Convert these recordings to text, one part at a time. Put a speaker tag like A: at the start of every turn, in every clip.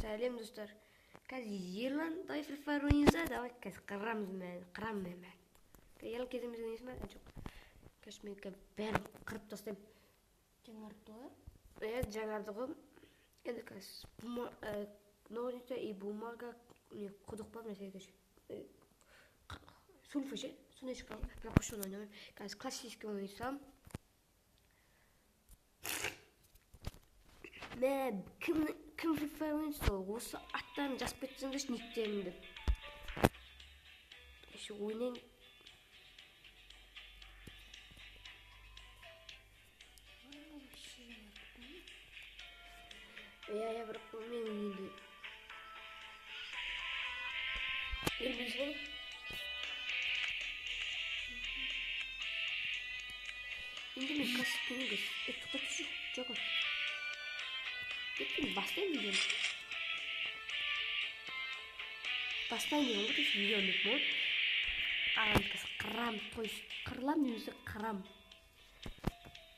A: Сәлем, достар. Қазір ерлан давай Free Fire ойнайынса, давай қазір қырамын мен. Ел кезімізге ойнайсың ба? Жоқ. Қазір мен бәрін қырып тастаймын.
B: Жаңарды ғой?
A: Жаңарды ғой. Енді қазір ножницы и бумага құдық бар нәрсе қазір. Сульфа ше? Сондай шыққан. Бірақ қошуын ойнамаймын. Қазір классический ойнайсам. Мен кім Free Fire ойнайсы ол? Осы аттарын жазып кетсеңдерші никтерімді. Еще ойнайын. Я бірақ мен енді елбіз ғой. Енді мен қасып көңілгіз. Тұқтап түші. Жоқ. Кеттім, бастайын видеоны. Бастайын деген ғой, видеоны бұл. Ағам кәс қырам қойш. Қырлам немесе қырам.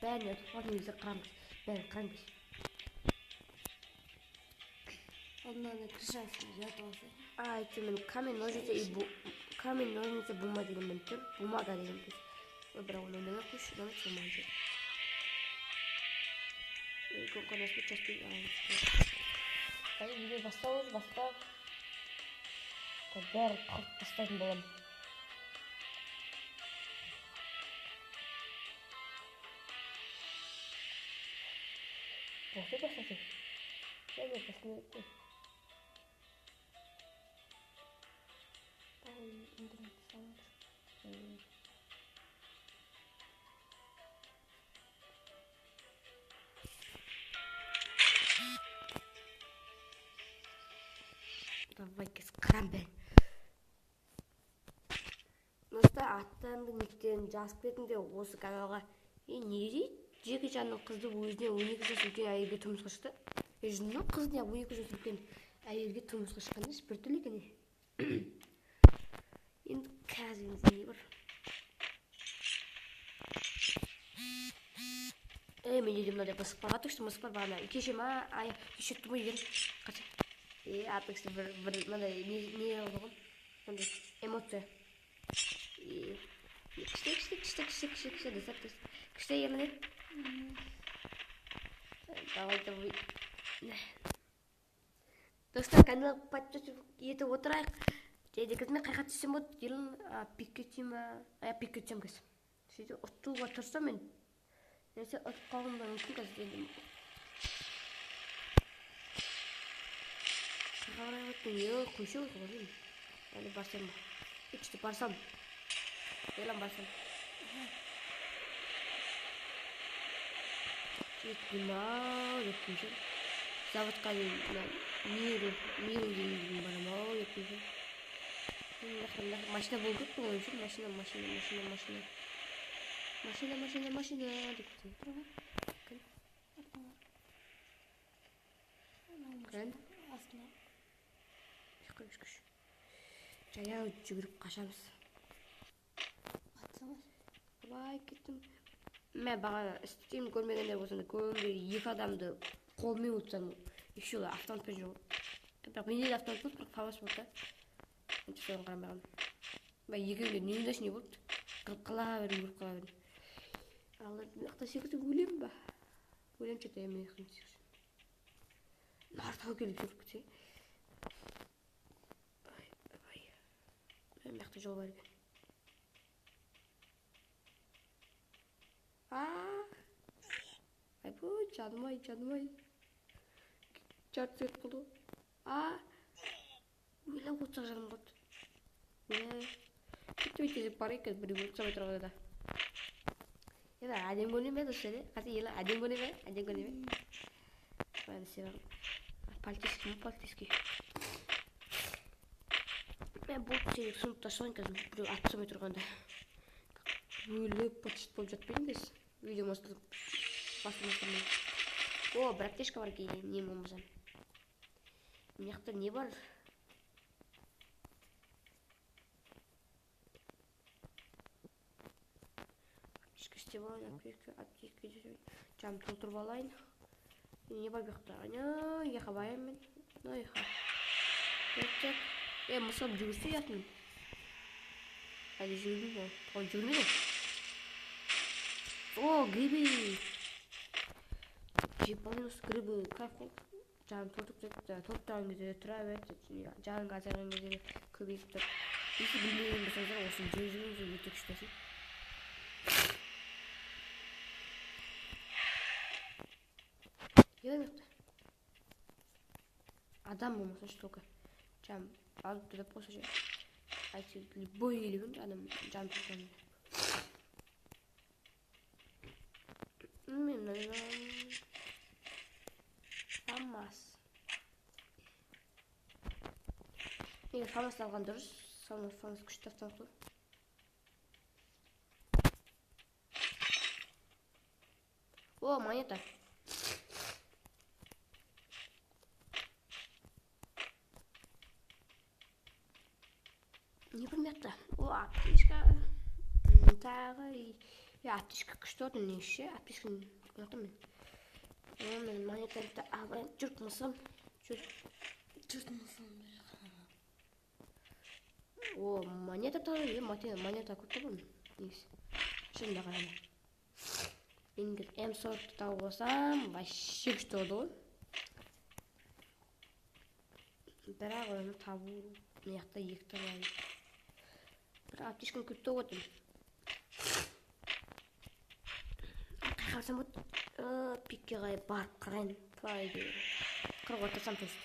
A: Бәрін өтіп немесе қырам. Бәрін қырам кәс.
B: Ondan kırışarsın ya doğrusu.
A: Айтымен камень, ножницы, бумага деген мен тұр. Бумага деген кәс. Бірақ оны ойнауға қойш, оны сылмайды. Көңқанас бұл частпен ағам. Қазір видео бастауыз, бастау. Бәрі қырып бастайтын болам. Осы бастасың? Және басын өтті.
B: İnternet sanır.
A: Давай кәс қырам бәрін. Достар, аттарымды никтерін жазып кетіңдер осы каналға. Не дейді? Жеке жанның қызды өзіне 12 жас үлкен әйелге тұрмысқа шықты. Жынның қызына 12 жас үлкен әйелге тұрмысқа шыққанда біртүрлі екен. Енді қазіріңізде не бар? Мен едім мынандай мысық бар. Атықшты мысық бар бағана. Кеше ма? Кеше өтті ғой еген. Қаша. Атықшты бір мынандай не алды ғой? Мындай эмоция. Кішті десап кес. Кішті ерліне? Давай. Достар, канал подписчик етіп отырайық. Жайда қызмен қайқа түсем от, елін пик кетсем кәс. Сөйте ұттуға тұрса мен. Нәсе ұтып қалғымда мүмкін қазір едім. Қағарай өттің, қойшы өті ғойын. Әлі барсам ба? Үшті барсам. Елім барсам. Жеткім-ау, жеткімші. Заводқа миру дейін барам-ау, жеткімші. Машина болды ғой ойымшын, машина деп кетейін. Қайын?
B: Астына.
A: Үшкіш. Жаяу жүгіріп қашамыз.
B: Атсамыз.
A: Бай кеттім. Мен бағана істеймін көрмегендер болсында көңілде екі адамды қолмен ұтсам, еще олар автоматпен жүріп. Бірақ менде де автомат болды, бірақ фабас болды. Мен соған қарамаған. Екеуінде неудачный не болды? Қала беріп қала беріп. Алар мақта секірді өлем ба? Өлем че-то я мен еқін секірді. Нартау келіп жүріп кетсе. Мен мақта жол бар екен. Айбой, жаным-ай. Жарты сет болды. Ойлап отсақ жаным қойды. Кетті деп бар екен, бір өтсам отырғанда да. Еді әдем көне ме, достар? Қазір елі әдем көне ме? Бәрі серағым. Пальтиски. Мен бұл серек сұнып ташылайын қазір, біреу атсам отырғанда. Өліп, почет болып жатпайын дес. Видео мастырып. О, бір аптешка бар кейін, не болмасам. Мияқта не бар? Аптешка істеп алайын, аптешка. Жам толтырып алайын. Не бар бияқта. Яқа баям мен. Яқа. Мысал жүгірсе ятын. Әлі жүгірмей бол. Ол жүгірмейді. О, грибы. Жепалыныз грибы. Кайф. Жанын топтаған кезде тұра берді. Жанын қазаған кезде көбейіп тұр. Есі білмеген болсаңыздар осы жүргізіңіз өте күштесін. Елемекті. Адам болмаса штука. Жан алып тұрып болса же. Әйтсе любой елеген адам жан тұтқан. Фамас. Егер фамас алған дұрыс, фамас күшті автанқы. О, монета. Не примерно. О, аптечка. Тағы. Аптечка күшті отын не іші. Аптечканы ұнатым мен. Мен монетаны алайын. Жүртмісім.
B: Жүртмісім бірақ.
A: О, монета тағы. Монета көтті бұл. Несі. Шында қарама. Егер М40 тауып болсам, вообще күшті олды ғой. Бірақ оны табу мияқта екті бар. Бір аптешкін күтті отын. Қайқарсам өт. Пикке ғай барып қарайын. Қырып отырсам төсті.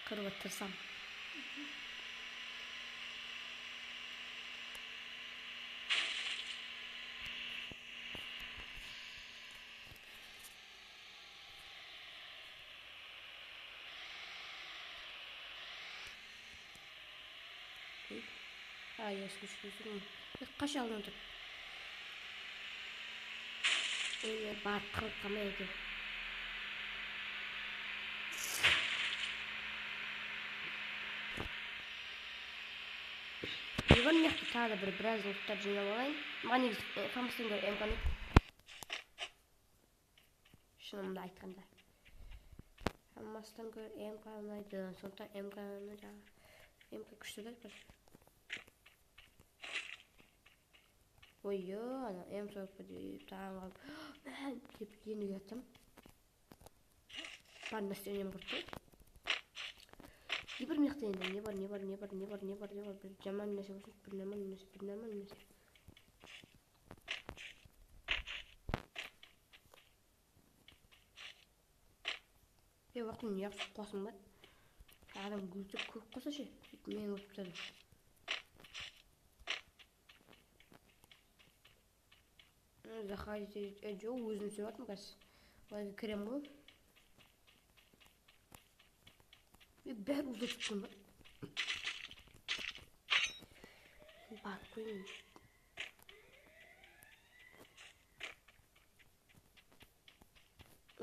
A: Қырып отырсам. Я слушаю. Қаша алып отыр. Барып қырып қамай екен. Егер мияқты тағы да біраз ұлттар жинап алайын. Маған негіз фамастан көрі М-қаны. Шынымды айтқанда. Фамастан көрі М-қаны ұнайды. Сондықтан М-қаны жаңа. М-қа күшті да бір. Ой-ё, ана М40 деп тағын қалып. Деп ендіге аттым. Бар настроением құртты. Не бар мияқта енді? Не бар? Бір жаман нәрсе болсын, бір нормальный нәрсе. Уақытын яқшы қосың ба? Адам гүлтіп көп қоса ше. Мен өтіп тұрдым. Заходите, жо, өзім сөйлетім қазір. Олайға кірем ғой. Бәрі ұза түптім ба? Барып қойын.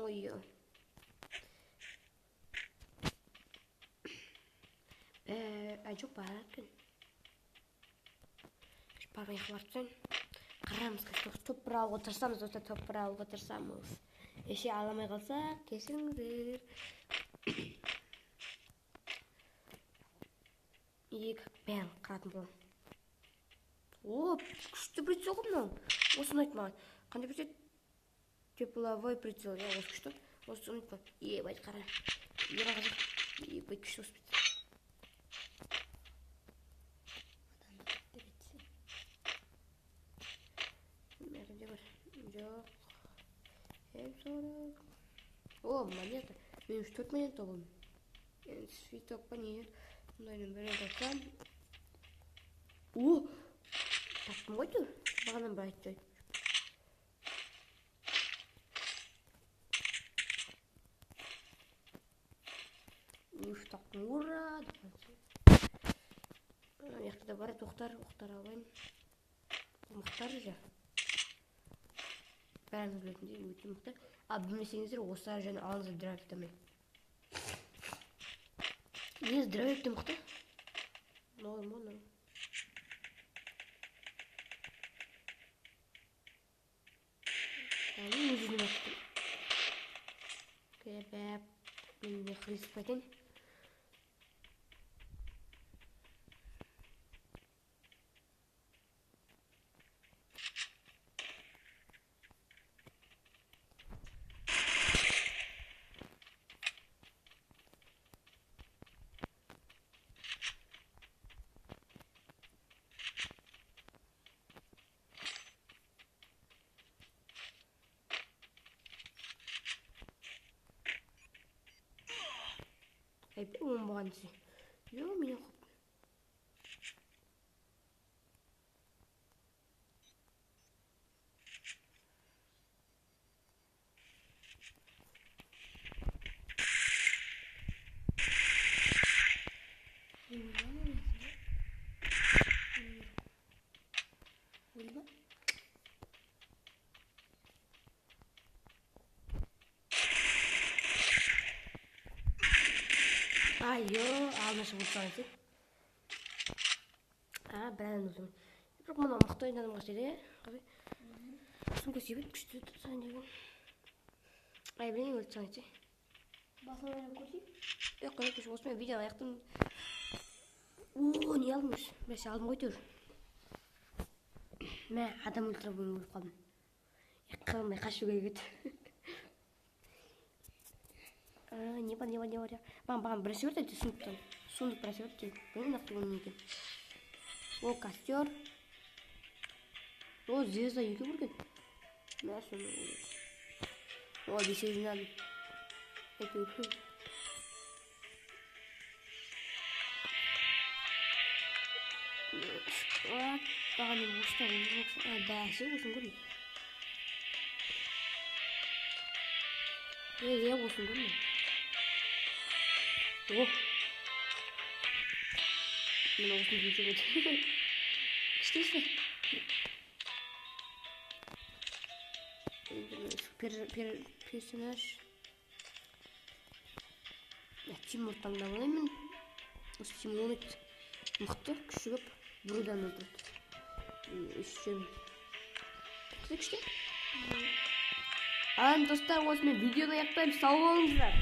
A: Ой-ё. Жоқ бар екен. Бармай қылартсын. Қарамыз қыстық топ бір алуға тырсамыз, оста топ бір алуға тырсамыз. Еше аламай қалса, кесіңдер. Ек бәл қыратын болам. О, күшті прицел ғой мынау. Осыны айт маған. Қандай прицел? Тепловой прицел. Осы күшті. Осы ұнытпа. Ебать қара. Ебать күшті осы прицел. Жоқ. М40. О, монета. Мен 4 монета болдым. Свиток па не? Мынайдың бірін тапсам. О! Таптым ғой тұр. Бағанан бір айтты. Таптым. Ура! Яқты да бар тоқтар алайын. Мұқтар жа. Бәріміз білетіндей өте мұқты. Білмесеңіздер осы және алыңызды драйвтамай. Негіз драйвты мұқты? Нормально. Өзіне бақтым. Kebab. Мен христип айтайын. Айб он болған десе. Йо, мен қоп. Айо, алмашы болсаң сен. Бәрін өзім. Бірақ мұны мықты ойнадым қашыр, қазір. Сумка себет күшті тұрсаң деген. Білейін өлтсаң сен.
B: Басын ойнап көрсейік?
A: Қойып осымен видео аяқтым. Не алдыңыз? Бәсе алдым ғой тұр. Мә, адам өлтіріп өліп қалдым. Қылымдай қашу керек еді. Не бар. Маған бірінші өрт әйтті сундықтан. Сундық бірінші өрт дейді. Білін нақты оның екен. О, костер. О, звезда екі бүрген. Мә, соны ойлайды. О, бесеуін алдым. Это өкім. Бағаның ұшта бәсі өсін көрмей. Өсін көрмей. О! Мен оғысын дейсі көді. Күштейсі? Персонаж. Тимур таңдап алайын мен. Осы Тимур өңет. Мықты, күші көп. Бұрудан өтірді. Үшчем. Күшті күшті? Достар, осымен видеоны аяқтаймын. Сау болыңыздар.